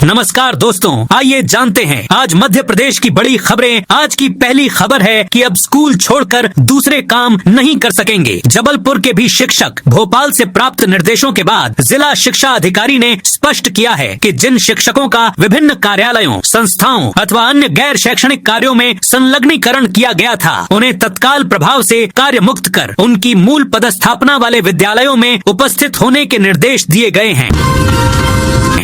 नमस्कार दोस्तों, आइए जानते हैं आज मध्य प्रदेश की बड़ी खबरें। आज की पहली खबर है कि अब स्कूल छोड़कर दूसरे काम नहीं कर सकेंगे। जबलपुर के भी शिक्षक भोपाल से प्राप्त निर्देशों के बाद जिला शिक्षा अधिकारी ने स्पष्ट किया है कि जिन शिक्षकों का विभिन्न कार्यालयों, संस्थाओं अथवा अन्य गैर शैक्षणिक कार्यों में संलग्नीकरण किया गया था, उन्हें तत्काल प्रभाव से कार्य मुक्त कर उनकी मूल पदस्थापना वाले विद्यालयों में उपस्थित होने के निर्देश दिए गए हैं।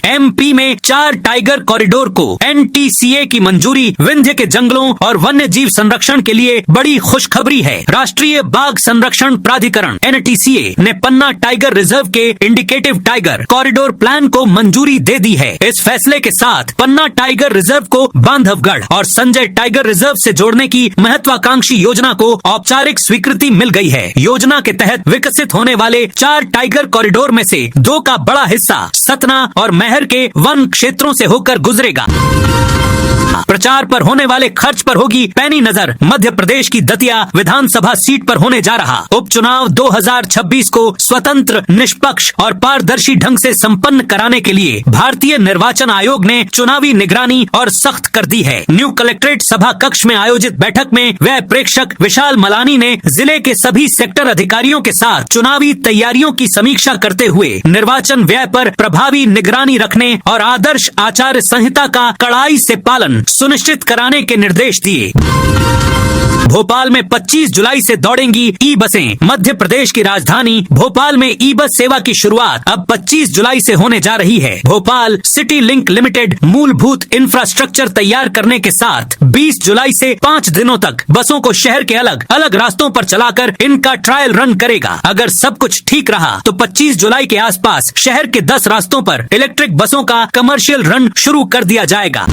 एमपी में 4 टाइगर कॉरिडोर को एनटीसीए की मंजूरी। विंध्य के जंगलों और वन्य जीव संरक्षण के लिए बड़ी खुशखबरी है। राष्ट्रीय बाघ संरक्षण प्राधिकरण एनटीसीए ने पन्ना टाइगर रिजर्व के इंडिकेटिव टाइगर कॉरिडोर प्लान को मंजूरी दे दी है। इस फैसले के साथ पन्ना टाइगर रिजर्व को बांधवगढ़ और संजय टाइगर रिजर्व से जोड़ने की महत्वाकांक्षी योजना को औपचारिक स्वीकृति मिल गई है। योजना के तहत विकसित होने वाले 4 टाइगर कॉरिडोर में से 2 का बड़ा हिस्सा सतना और महर के वन क्षेत्रों से होकर गुजरेगा। प्रचार पर होने वाले खर्च पर होगी पैनी नजर। मध्य प्रदेश की दतिया विधानसभा सीट पर होने जा रहा उपचुनाव 2026 को स्वतंत्र, निष्पक्ष और पारदर्शी ढंग से संपन्न कराने के लिए भारतीय निर्वाचन आयोग ने चुनावी निगरानी और सख्त कर दी है। न्यू कलेक्ट्रेट सभा कक्ष में आयोजित बैठक में व्यय प्रेक्षक विशाल मलानी ने जिले के सभी सेक्टर अधिकारियों के साथ चुनावी तैयारियों की समीक्षा करते हुए निर्वाचन व्यय पर प्रभावी निगरानी रखने और आदर्श आचार संहिता का कड़ाई से पालन सुनिश्चित कराने के निर्देश दिए। भोपाल में 25 जुलाई से दौड़ेंगी ई बसें। मध्य प्रदेश की राजधानी भोपाल में ई बस सेवा की शुरुआत अब 25 जुलाई से होने जा रही है। भोपाल सिटी लिंक लिमिटेड मूलभूत इंफ्रास्ट्रक्चर तैयार करने के साथ 20 जुलाई से 5 दिनों तक बसों को शहर के अलग अलग रास्तों पर चलाकर इनका ट्रायल रन करेगा। अगर सब कुछ ठीक रहा तो 25 जुलाई के आसपास शहर के 10 रास्तों पर इलेक्ट्रिक बसों का कमर्शियल रन शुरू कर दिया जाएगा।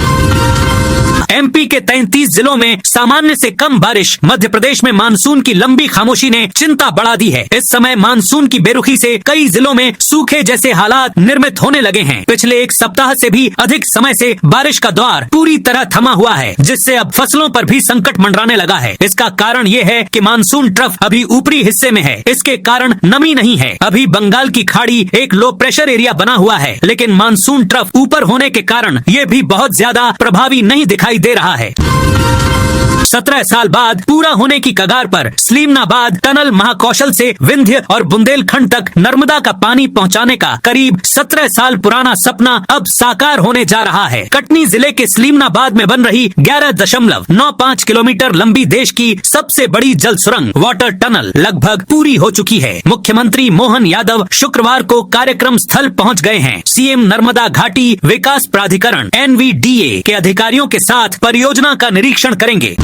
एमपी के 33 जिलों में सामान्य से कम बारिश। मध्य प्रदेश में मानसून की लंबी खामोशी ने चिंता बढ़ा दी है। इस समय मानसून की बेरुखी से कई जिलों में सूखे जैसे हालात निर्मित होने लगे हैं। पिछले 1 सप्ताह से भी अधिक समय से बारिश का द्वार पूरी तरह थमा हुआ है, जिससे अब फसलों पर भी संकट मंडराने लगा है। इसका कारण ये है कि मानसून ट्रफ अभी ऊपरी हिस्से में है। इसके कारण नमी नहीं है। अभी बंगाल की खाड़ी एक लो प्रेशर एरिया बना हुआ है, लेकिन मानसून ट्रफ ऊपर होने के कारण ये भी बहुत ज्यादा प्रभावी नहीं दिखाई दे रहा है। 17 साल बाद पूरा होने की कगार पर सलीमनाबाद टनल महाकौशल से विंध्य और बुंदेलखंड तक नर्मदा का पानी पहुंचाने का करीब 17 साल पुराना सपना अब साकार होने जा रहा है। कटनी जिले के सलीमनाबाद में बन रही 11.95 किलोमीटर लंबी देश की सबसे बड़ी जल सुरंग वाटर टनल लगभग पूरी हो चुकी है। मुख्यमंत्री मोहन यादव शुक्रवार को कार्यक्रम स्थल पहुंच गए हैं। सीएम नर्मदा घाटी विकास प्राधिकरण NVDA के अधिकारियों के साथ परियोजना का निरीक्षण करेंगे।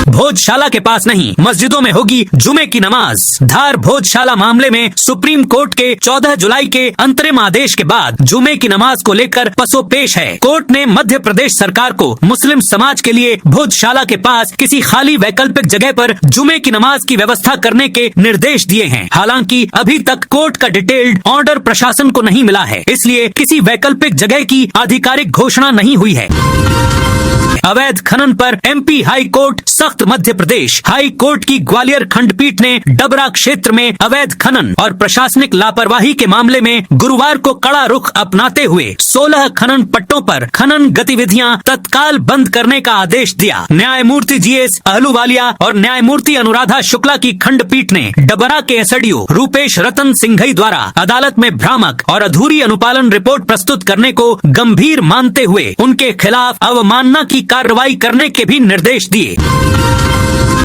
भोजशाला के पास नहीं, मस्जिदों में होगी जुमे की नमाज। धार भोजशाला मामले में सुप्रीम कोर्ट के 14 जुलाई के अंतरिम आदेश के बाद जुमे की नमाज को लेकर पसोपेश है। कोर्ट ने मध्य प्रदेश सरकार को मुस्लिम समाज के लिए भोजशाला के पास किसी खाली वैकल्पिक जगह पर जुमे की नमाज की व्यवस्था करने के निर्देश दिए हैं। हालांकि अभी तक कोर्ट का डिटेल्ड ऑर्डर प्रशासन को नहीं मिला है, इसलिए किसी वैकल्पिक जगह की आधिकारिक घोषणा नहीं हुई है। अवैध खनन पर एमपी हाई कोर्ट सख्त। मध्य प्रदेश हाई कोर्ट की ग्वालियर खंडपीठ ने डबरा क्षेत्र में अवैध खनन और प्रशासनिक लापरवाही के मामले में गुरुवार को कड़ा रुख अपनाते हुए 16 खनन पट्टों पर खनन गतिविधियां तत्काल बंद करने का आदेश दिया। न्यायमूर्ति GS अहलूवालिया और न्यायमूर्ति अनुराधा शुक्ला की खंडपीठ ने डबरा के SDO रूपेश रतन सिंघई द्वारा अदालत में भ्रामक और अधूरी अनुपालन रिपोर्ट प्रस्तुत करने को गंभीर मानते हुए उनके खिलाफ अवमानना की कार्रवाई करने के भी निर्देश दिए।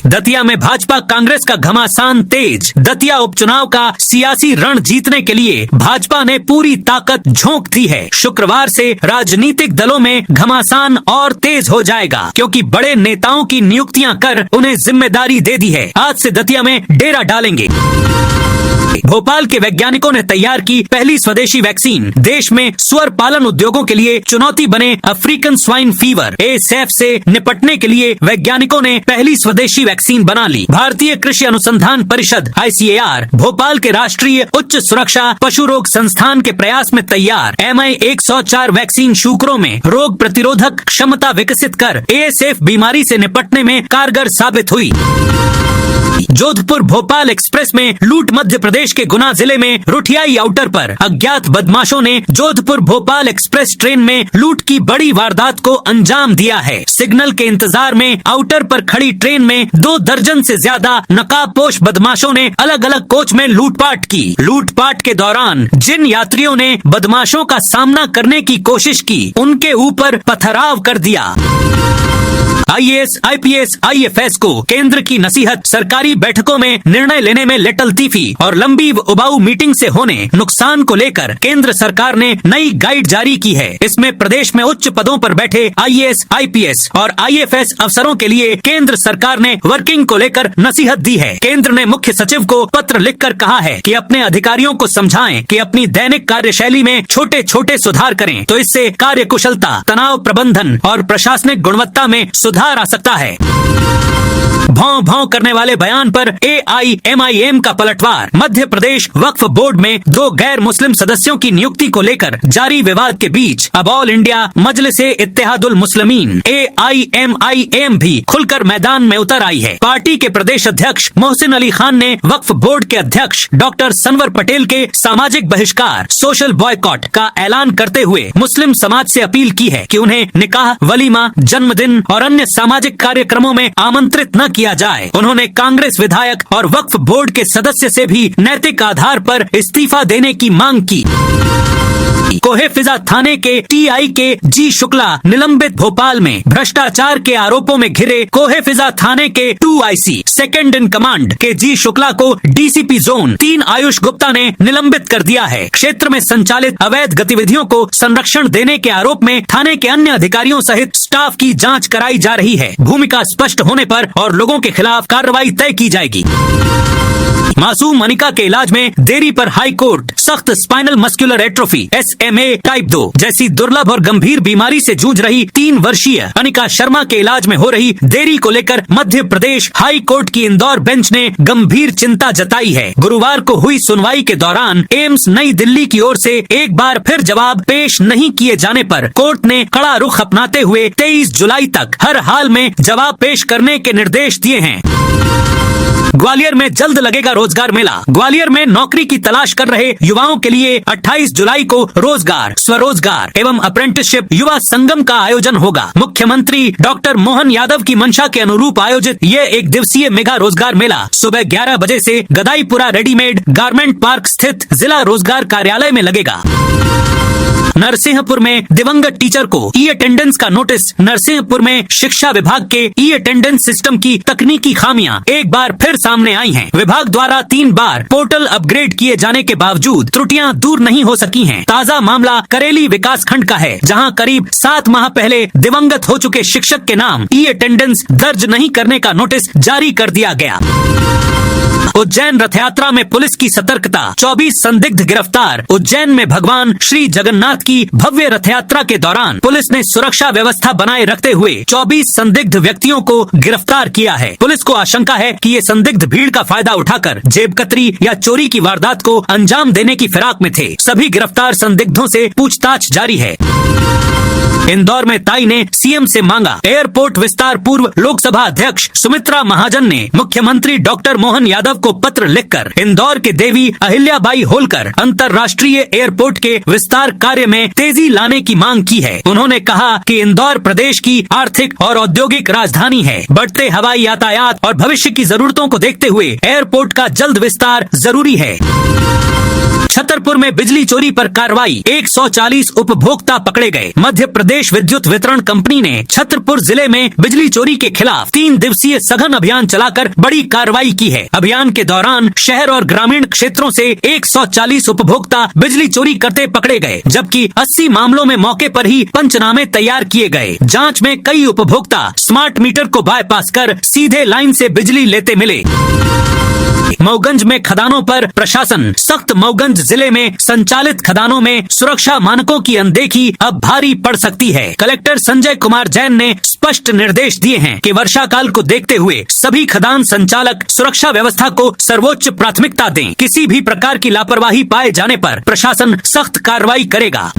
दतिया में भाजपा कांग्रेस का घमासान तेज। दतिया उपचुनाव का सियासी रण जीतने के लिए भाजपा ने पूरी ताकत झोंक दी है। शुक्रवार से राजनीतिक दलों में घमासान और तेज हो जाएगा, क्योंकि बड़े नेताओं की नियुक्तियां कर उन्हें जिम्मेदारी दे दी है। आज से दतिया में डेरा डालेंगे। भोपाल के वैज्ञानिकों ने तैयार की पहली स्वदेशी वैक्सीन। देश में सुअर पालन उद्योगों के लिए चुनौती बने अफ्रीकन स्वाइन फीवर ASF से निपटने के लिए वैज्ञानिकों ने पहली स्वदेशी वैक्सीन बना ली। भारतीय कृषि अनुसंधान परिषद ICAR भोपाल के राष्ट्रीय उच्च सुरक्षा पशु रोग संस्थान के प्रयास में तैयार MI-104 वैक्सीन शूकरों में रोग प्रतिरोधक क्षमता विकसित कर ASF बीमारी से निपटने में कारगर साबित हुई। जोधपुर भोपाल एक्सप्रेस में लूट। मध्य प्रदेश के गुना जिले में रुठियाई आउटर पर अज्ञात बदमाशों ने जोधपुर भोपाल एक्सप्रेस ट्रेन में लूट की बड़ी वारदात को अंजाम दिया है। सिग्नल के इंतजार में आउटर पर खड़ी ट्रेन में 2 दर्जन से ज्यादा नकाबपोश बदमाशों ने अलग अलग कोच में लूटपाट की। लूटपाट के दौरान जिन यात्रियों ने बदमाशों का सामना करने की कोशिश की, उनके ऊपर पथराव कर दिया। IAS, IPS, IFS को केंद्र की नसीहत, सरकारी बैठकों में निर्णय लेने में लटलतीफी और लंबी उबाऊ मीटिंग से होने नुकसान को लेकर केंद्र सरकार ने नई गाइड जारी की है। इसमें प्रदेश में उच्च पदों पर बैठे IAS, IPS और IFS अफसरों के लिए केंद्र सरकार ने वर्किंग को लेकर नसीहत दी है। केंद्र ने मुख्य सचिव को पत्र लिखकर कहा है कि अपने अधिकारियों को समझाएं कि अपनी दैनिक कार्यशैली में छोटे छोटे सुधार करें, तो इससे कार्य कुशलता, तनाव प्रबंधन और प्रशासनिक गुणवत्ता में सुधार आ सकता है। भौं भौं करने वाले बयान पर AIMIM का पलटवार। मध्य प्रदेश वक्फ बोर्ड में 2 गैर मुस्लिम सदस्यों की नियुक्ति को लेकर जारी विवाद के बीच अब all India Majlise Ittehadul Muslimeen AIMIM भी खुलकर मैदान में उतर आई है। पार्टी के प्रदेश अध्यक्ष मोहसिन अली खान ने वक्फ बोर्ड के अध्यक्ष डॉक्टर सनवर पटेल के सामाजिक बहिष्कार, सोशल बॉयकॉट का ऐलान करते हुए मुस्लिम समाज से अपील की है कि उन्हें निकाह, वलीमा, जन्मदिन और अन्य सामाजिक कार्यक्रमों में आमंत्रित न किया जाए। उन्होंने कांग्रेस विधायक और वक्फ बोर्ड के सदस्य से भी नैतिक आधार पर इस्तीफा देने की मांग की। कोहे फिजा थाने के TI के जी शुक्ला निलंबित। भोपाल में भ्रष्टाचार के आरोपों में घिरे कोहे फिजा थाने के 2IC सेकंड इन कमांड के जी शुक्ला को DCP जोन 3 आयुष गुप्ता ने निलंबित कर दिया है। क्षेत्र में संचालित अवैध गतिविधियों को संरक्षण देने के आरोप में थाने के अन्य अधिकारियों सहित स्टाफ की जांच कराई जा रही है। भूमिका स्पष्ट होने पर और लोगों के खिलाफ कार्रवाई तय की जाएगी। मासूम मनिका के इलाज में देरी पर हाई कोर्ट। सख्त spinal muscular atrophy SMA type 2 जैसी दुर्लभ और गंभीर बीमारी से जूझ रही 3 वर्षीय अनिका शर्मा के इलाज में हो रही देरी को लेकर मध्य प्रदेश हाई कोर्ट की इंदौर बेंच ने गंभीर चिंता जताई है। गुरुवार को हुई सुनवाई के दौरान एम्स नई दिल्ली की ओर से एक बार फिर जवाब पेश नहीं किए जाने पर कोर्ट ने कड़ा रुख अपनाते हुए 23 जुलाई तक हर हाल में जवाब पेश करने के निर्देश दिए हैं। ग्वालियर में जल्द लगेगा रोजगार मेला। ग्वालियर में नौकरी की तलाश कर रहे युवाओं के लिए 28 जुलाई को रोजगार, स्वरोजगार एवं अप्रेंटिसशिप युवा संगम का आयोजन होगा। मुख्यमंत्री डॉक्टर मोहन यादव की मंशा के अनुरूप आयोजित ये 1 दिवसीय मेगा रोजगार मेला सुबह 11 बजे से गदाईपुरा रेडीमेड गारमेंट पार्क स्थित जिला रोजगार कार्यालय में लगेगा। नरसिंहपुर में दिवंगत टीचर को ई-अटेंडेंस का नोटिस। नरसिंहपुर में शिक्षा विभाग के ई-अटेंडेंस सिस्टम की तकनीकी खामियां एक बार फिर सामने आई हैं। विभाग द्वारा 3 बार पोर्टल अपग्रेड किए जाने के बावजूद त्रुटियां दूर नहीं हो सकी हैं। ताजा मामला करेली विकास खंड का है, जहां करीब 7 माह पहले दिवंगत हो चुके शिक्षक के नाम ई-अटेंडेंस दर्ज नहीं करने का नोटिस जारी कर दिया गया। उज्जैन रथ यात्रा में पुलिस की सतर्कता, 24 संदिग्ध गिरफ्तार। उज्जैन में भगवान श्री जगन्नाथ की भव्य रथ यात्रा के दौरान पुलिस ने सुरक्षा व्यवस्था बनाए रखते हुए 24 संदिग्ध व्यक्तियों को गिरफ्तार किया है। पुलिस को आशंका है कि ये संदिग्ध भीड़ का फायदा उठाकर जेबकतरी या चोरी की वारदात को अंजाम देने की फिराक में थे। सभी गिरफ्तार संदिग्धों से पूछताछ जारी है। इंदौर में ताई ने CM से मांगा एयरपोर्ट विस्तार। पूर्व लोकसभा अध्यक्ष सुमित्रा महाजन ने मुख्यमंत्री डॉक्टर मोहन यादव को पत्र लिखकर इंदौर के देवी अहिल्याबाई होलकर अंतर्राष्ट्रीय एयरपोर्ट के विस्तार कार्य में तेजी लाने की मांग की है। उन्होंने कहा कि इंदौर प्रदेश की आर्थिक और औद्योगिक राजधानी है। बढ़ते हवाई यातायात और भविष्य की जरूरतों को देखते हुए एयरपोर्ट का जल्द विस्तार जरूरी है। छतरपुर में बिजली चोरी पर कार्रवाई, 140 उपभोक्ता पकड़े गए। मध्य प्रदेश विद्युत वितरण कंपनी ने छतरपुर जिले में बिजली चोरी के खिलाफ 3 दिवसीय सघन अभियान चलाकर बड़ी कार्रवाई की है। अभियान के दौरान शहर और ग्रामीण क्षेत्रों से 140 उपभोक्ता बिजली चोरी करते पकड़े गए, जबकि 80 मामलों में मौके पर ही पंचनामे तैयार किए गए। जांच में कई उपभोक्ता स्मार्ट मीटर को बाईपास कर सीधे लाइन से बिजली लेते मिले। मऊगंज में खदानों पर प्रशासन सख्त। मऊगंज जिले में संचालित खदानों में सुरक्षा मानकों की अनदेखी अब भारी पड़ सकती है। कलेक्टर संजय कुमार जैन ने स्पष्ट निर्देश दिए हैं कि वर्षा काल को देखते हुए सभी खदान संचालक सुरक्षा व्यवस्था को सर्वोच्च प्राथमिकता दें। किसी भी प्रकार की लापरवाही पाए जाने पर प्रशासन सख्त कार्रवाई करेगा।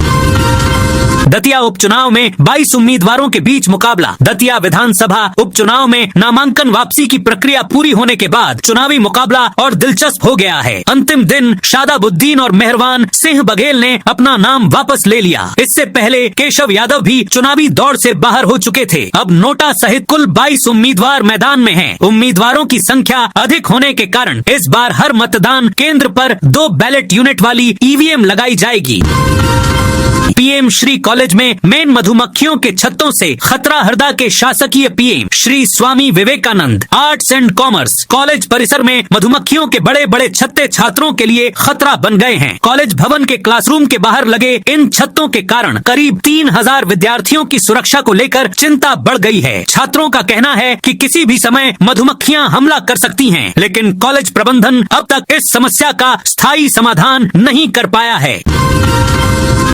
दतिया उपचुनाव में 22 उम्मीदवारों के बीच मुकाबला। दतिया विधानसभा उपचुनाव में नामांकन वापसी की प्रक्रिया पूरी होने के बाद चुनावी मुकाबला और दिलचस्प हो गया है। अंतिम दिन शादाबुद्दीन और मेहरबान सिंह बघेल ने अपना नाम वापस ले लिया। इससे पहले केशव यादव भी चुनावी दौड़ से बाहर हो चुके थे। अब नोटा सहित कुल 22 उम्मीदवार मैदान में हैं। उम्मीदवारों की संख्या अधिक होने के कारण इस बार हर मतदान केंद्र पर 2 बैलेट यूनिट वाली ईवीएम लगाई जाएगी। पीएम श्री कॉलेज में मेन मधुमक्खियों के छत्तों से खतरा। हरदा के शासकीय PM Shri Swami Vivekananda arts and commerce college परिसर में मधुमक्खियों के बड़े बड़े छत्ते छात्रों के लिए खतरा बन गए हैं। कॉलेज भवन के क्लासरूम के बाहर लगे इन छत्तों के कारण करीब 3000 विद्यार्थियों की सुरक्षा को लेकर चिंता बढ़ गई है। छात्रों का कहना है कि किसी भी समय मधुमक्खियां हमला कर सकती हैं, लेकिन कॉलेज प्रबंधन अब तक इस समस्या का स्थायी समाधान नहीं कर पाया है।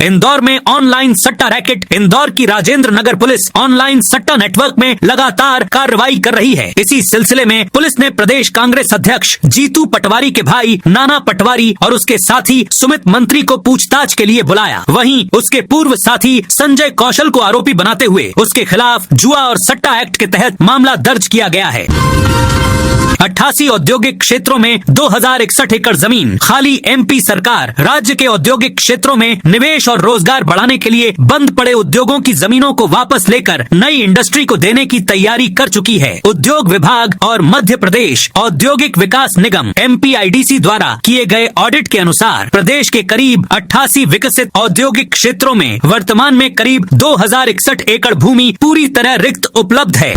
इंदौर में ऑनलाइन सट्टा रैकेट। इंदौर की राजेंद्र नगर पुलिस ऑनलाइन सट्टा नेटवर्क में लगातार कार्रवाई कर रही है। इसी सिलसिले में पुलिस ने प्रदेश कांग्रेस अध्यक्ष जीतू पटवारी के भाई नाना पटवारी और उसके साथी सुमित मंत्री को पूछताछ के लिए बुलाया। वहीं उसके पूर्व साथी संजय कौशल को आरोपी बनाते हुए उसके खिलाफ जुआ और सट्टा एक्ट के तहत मामला दर्ज किया गया है। 88 औद्योगिक क्षेत्रों में 2061 एकड़ जमीन खाली। एमपी सरकार राज्य के औद्योगिक क्षेत्रों में निवेश और रोजगार बढ़ाने के लिए बंद पड़े उद्योगों की जमीनों को वापस लेकर नई इंडस्ट्री को देने की तैयारी कर चुकी है। उद्योग विभाग और मध्य प्रदेश औद्योगिक विकास निगम MPIDC द्वारा किए गए ऑडिट के अनुसार प्रदेश के करीब 88 विकसित औद्योगिक क्षेत्रों में वर्तमान में करीब 2061 एकड़ भूमि पूरी तरह रिक्त उपलब्ध है।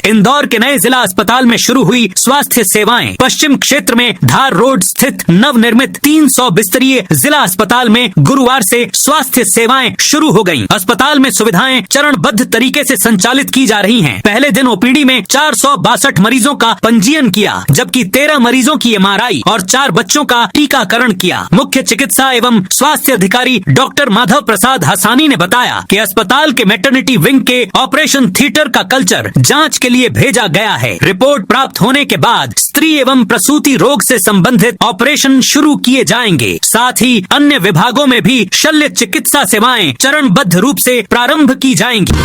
इंदौर के नए जिला अस्पताल में शुरू हुई स्वास्थ्य सेवाएं। पश्चिम क्षेत्र में धार रोड स्थित नवनिर्मित 300 बिस्तरीय जिला अस्पताल में गुरुवार से स्वास्थ्य सेवाएं शुरू हो गयीं। अस्पताल में सुविधाएं चरणबद्ध तरीके से संचालित की जा रही हैं। पहले दिन ओपीडी में 462 मरीजों का पंजीयन किया, जबकि 13 मरीजों की MRI और 4 बच्चों का टीकाकरण किया। मुख्य चिकित्सा एवं स्वास्थ्य अधिकारी डॉक्टर माधव प्रसाद हसानी ने बताया कि अस्पताल के मैटरनिटी विंग के ऑपरेशन थिएटर का कल्चर जाँच के लिए भेजा गया है। रिपोर्ट प्राप्त होने के बाद स्त्री एवं प्रसूति रोग से संबंधित ऑपरेशन शुरू किए जाएंगे। साथ ही अन्य विभागों में भी शल्य चिकित्सा सेवाएं चरणबद्ध रूप से प्रारंभ की जाएंगी।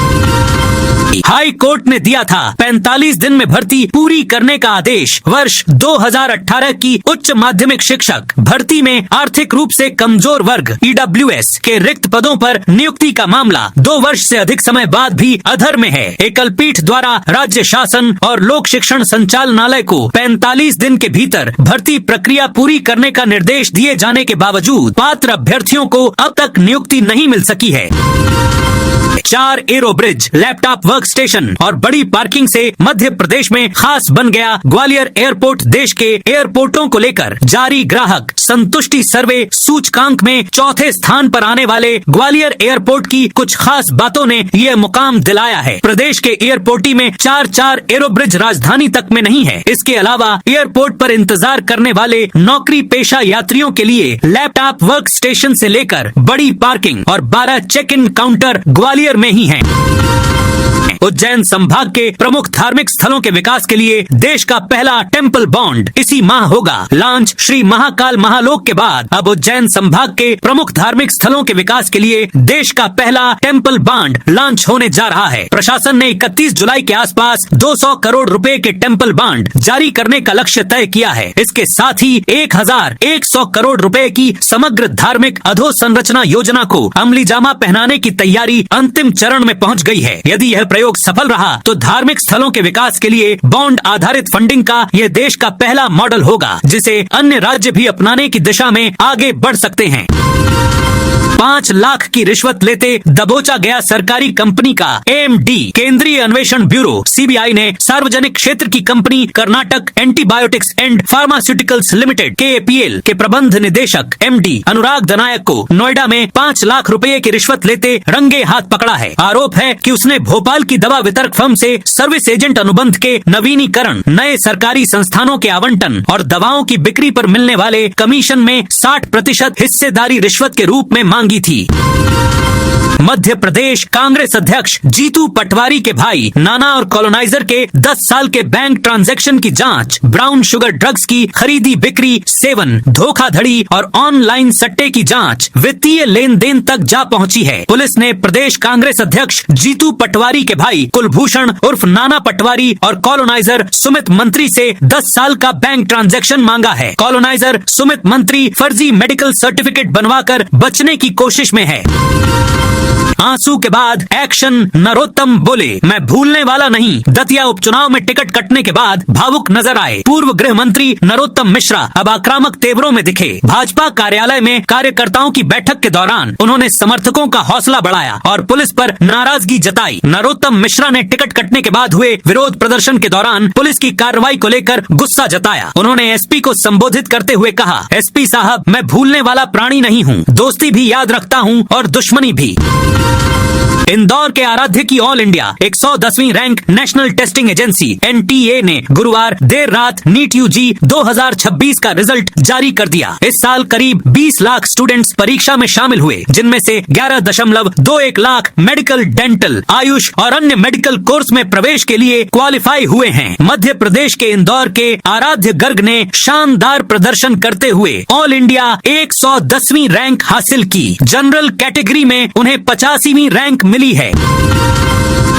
हाई कोर्ट ने दिया था 45 दिन में भर्ती पूरी करने का आदेश। वर्ष 2018 की उच्च माध्यमिक शिक्षक भर्ती में आर्थिक रूप से कमजोर वर्ग EWS के रिक्त पदों पर नियुक्ति का मामला 2 वर्ष से अधिक समय बाद भी अधर में है। एकल पीठ द्वारा राज्य शासन और लोक शिक्षण संचालनालय को 45 दिन के भीतर भर्ती प्रक्रिया पूरी करने का निर्देश दिए जाने के बावजूद पात्र अभ्यर्थियों को अब तक नियुक्ति नहीं मिल सकी है। 4 arrow bridge, laptop work station और बड़ी पार्किंग से मध्य प्रदेश में खास बन गया ग्वालियर एयरपोर्ट। देश के एयरपोर्टों को लेकर जारी ग्राहक संतुष्टि सर्वे सूचकांक में चौथे स्थान पर आने वाले ग्वालियर एयरपोर्ट की कुछ खास बातों ने यह मुकाम दिलाया है। प्रदेश के एयरपोर्टी में 4 एरो ब्रिज राजधानी तक में नहीं है। इसके अलावा एयरपोर्ट पर इंतजार करने वाले नौकरी पेशा यात्रियों के लिए लैपटॉप वर्क स्टेशन से लेकर बड़ी पार्किंग और 12 चेक इन काउंटर ग्वालियर में ही हैं। उज्जैन संभाग के प्रमुख धार्मिक स्थलों के विकास के लिए देश का पहला टेम्पल बॉन्ड इसी माह होगा लॉन्च। श्री महाकाल महालोक के बाद अब उज्जैन संभाग के प्रमुख धार्मिक स्थलों के विकास के लिए देश का पहला टेम्पल बॉन्ड लॉन्च होने जा रहा है। प्रशासन ने 31 जुलाई के आसपास 200 करोड़ रुपए के टेम्पल बॉन्ड जारी करने का लक्ष्य तय किया है। इसके साथ ही 1100 करोड़ रुपए की समग्र धार्मिक अधोसंरचना योजना को अमलीजामा पहनाने की तैयारी अंतिम चरण में पहुंच गई है। यदि यह प्रयोग सफल रहा तो धार्मिक स्थलों के विकास के लिए बॉन्ड आधारित फंडिंग का यह देश का पहला मॉडल होगा, जिसे अन्य राज्य भी अपनाने की दिशा में आगे बढ़ सकते हैं। 5 लाख की रिश्वत लेते दबोचा गया सरकारी कंपनी का AMD। केंद्रीय अन्वेषण ब्यूरो CBI ने सार्वजनिक क्षेत्र की company Karnataka antibiotics and pharmaceuticals limited KAPL के प्रबंध निदेशक MD अनुराग दनायक को नोएडा में 5 लाख रुपए की रिश्वत लेते रंगे हाथ पकड़ा है। आरोप है कि उसने भोपाल की की दवा वितरक फर्म से सर्विस एजेंट अनुबंध के नवीनीकरण, नए सरकारी संस्थानों के आवंटन और दवाओं की बिक्री पर मिलने वाले कमीशन में 60% हिस्सेदारी रिश्वत के रूप में मांगी थी। मध्य प्रदेश कांग्रेस अध्यक्ष जीतू पटवारी के भाई नाना और कॉलोनाइजर के 10 साल के बैंक ट्रांजैक्शन की जांच, ब्राउन शुगर ड्रग्स की खरीदी बिक्री, सेवन, धोखाधड़ी और ऑनलाइन सट्टे की जांच वित्तीय लेन देन तक जा पहुंची है। पुलिस ने प्रदेश कांग्रेस अध्यक्ष जीतू पटवारी के भाई कुलभूषण उर्फ नाना पटवारी और कॉलोनाइजर सुमित मंत्री से 10 साल का बैंक ट्रांजैक्शन मांगा है। कॉलोनाइजर सुमित मंत्री फर्जी मेडिकल सर्टिफिकेट बनवाकर बचने की कोशिश में है। आंसू के बाद एक्शन, नरोत्तम बोले मैं भूलने वाला नहीं। दतिया उपचुनाव में टिकट कटने के बाद भावुक नजर आए पूर्व गृह मंत्री नरोत्तम मिश्रा अब आक्रामक तेवरों में दिखे। भाजपा कार्यालय में कार्यकर्ताओं की बैठक के दौरान उन्होंने समर्थकों का हौसला बढ़ाया और पुलिस पर नाराजगी जताई। नरोत्तम मिश्रा ने टिकट कटने के बाद हुए विरोध प्रदर्शन के दौरान पुलिस की कार्रवाई को लेकर गुस्सा जताया। उन्होंने एसपी को संबोधित करते हुए कहा, एसपी साहब मैं भूलने वाला प्राणी नहीं हूँ, दोस्ती भी याद रखता हूँ और दुश्मनी भी। इंदौर के आराध्य की ऑल इंडिया 110वीं rank national testing agency NTA ने गुरुवार देर रात नीट यूजी 2026 का रिजल्ट जारी कर दिया। इस साल करीब 20 लाख स्टूडेंट्स परीक्षा में शामिल हुए, जिनमें से 11.21 लाख मेडिकल, डेंटल, आयुष और अन्य मेडिकल कोर्स में प्रवेश के लिए क्वालिफाई हुए हैं। मध्य प्रदेश के इंदौर के आराध्य गर्ग ने शानदार प्रदर्शन करते हुए ऑल इंडिया 110वीं रैंक हासिल की। जनरल कैटेगरी में उन्हें 85वीं रैंक मिली है।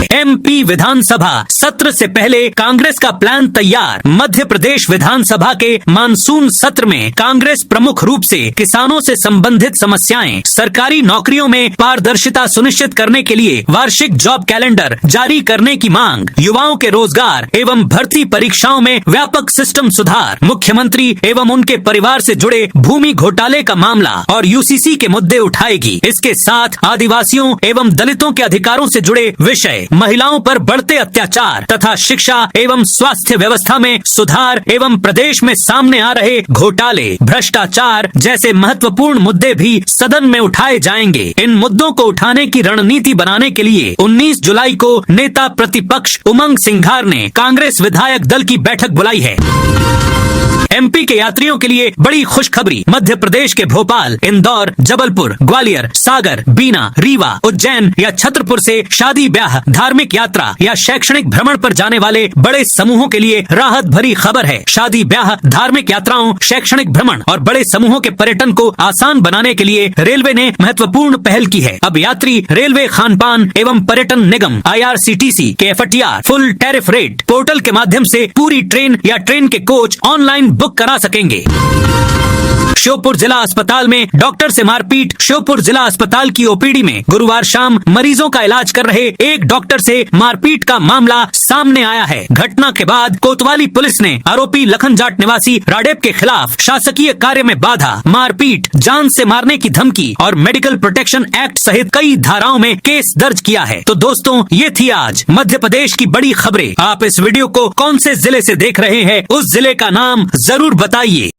MP विधानसभा सत्र से पहले कांग्रेस का प्लान तैयार। मध्य प्रदेश विधानसभा के मानसून सत्र में कांग्रेस प्रमुख रूप से किसानों से संबंधित समस्याएं, सरकारी नौकरियों में पारदर्शिता सुनिश्चित करने के लिए वार्षिक जॉब कैलेंडर जारी करने की मांग, युवाओं के रोजगार एवं भर्ती परीक्षाओं में व्यापक सिस्टम सुधार, मुख्यमंत्री एवं उनके परिवार से जुड़े भूमि घोटाले का मामला और UCC के मुद्दे उठाएगी। इसके साथ आदिवासियों एवं दलितों के अधिकारों से जुड़े विषय, महिलाओं पर बढ़ते अत्याचार तथा शिक्षा एवं स्वास्थ्य व्यवस्था में सुधार एवं प्रदेश में सामने आ रहे घोटाले, भ्रष्टाचार जैसे महत्वपूर्ण मुद्दे भी सदन में उठाए जाएंगे। इन मुद्दों को उठाने की रणनीति बनाने के लिए 19 जुलाई को नेता प्रतिपक्ष उमंग सिंघार ने कांग्रेस विधायक दल की बैठक बुलाई है। MP के यात्रियों के लिए बड़ी खुशखबरी। मध्य प्रदेश के भोपाल, इंदौर, जबलपुर, ग्वालियर, सागर, बीना, रीवा, उज्जैन या छतरपुर से शादी ब्याह, धार्मिक यात्रा या शैक्षणिक भ्रमण पर जाने वाले बड़े समूहों के लिए राहत भरी खबर है। शादी ब्याह, धार्मिक यात्राओं, शैक्षणिक भ्रमण और बड़े समूहों के पर्यटन को आसान बनाने के लिए रेलवे ने महत्वपूर्ण पहल की है। अब यात्री रेलवे खानपान एवं पर्यटन निगम IRCTC के FTR full tariff rate portal के माध्यम से पूरी ट्रेन या ट्रेन के कोच ऑनलाइन बुक करा सकेंगे। श्योपुर जिला अस्पताल में डॉक्टर से मारपीट। श्योपुर जिला अस्पताल की OPD में गुरुवार शाम मरीजों का इलाज कर रहे एक डॉक्टर से मारपीट का मामला सामने आया है। घटना के बाद कोतवाली पुलिस ने आरोपी लखन जाट निवासी राडेप के खिलाफ शासकीय कार्य में बाधा, मारपीट, जान से मारने की धमकी और मेडिकल प्रोटेक्शन एक्ट सहित कई धाराओं में केस दर्ज किया है। तो दोस्तों, ये थी आज मध्य प्रदेश की बड़ी खबरें। आप इस वीडियो को कौन से जिले से देख रहे हैं, उस जिले का नाम जरूर बताइए।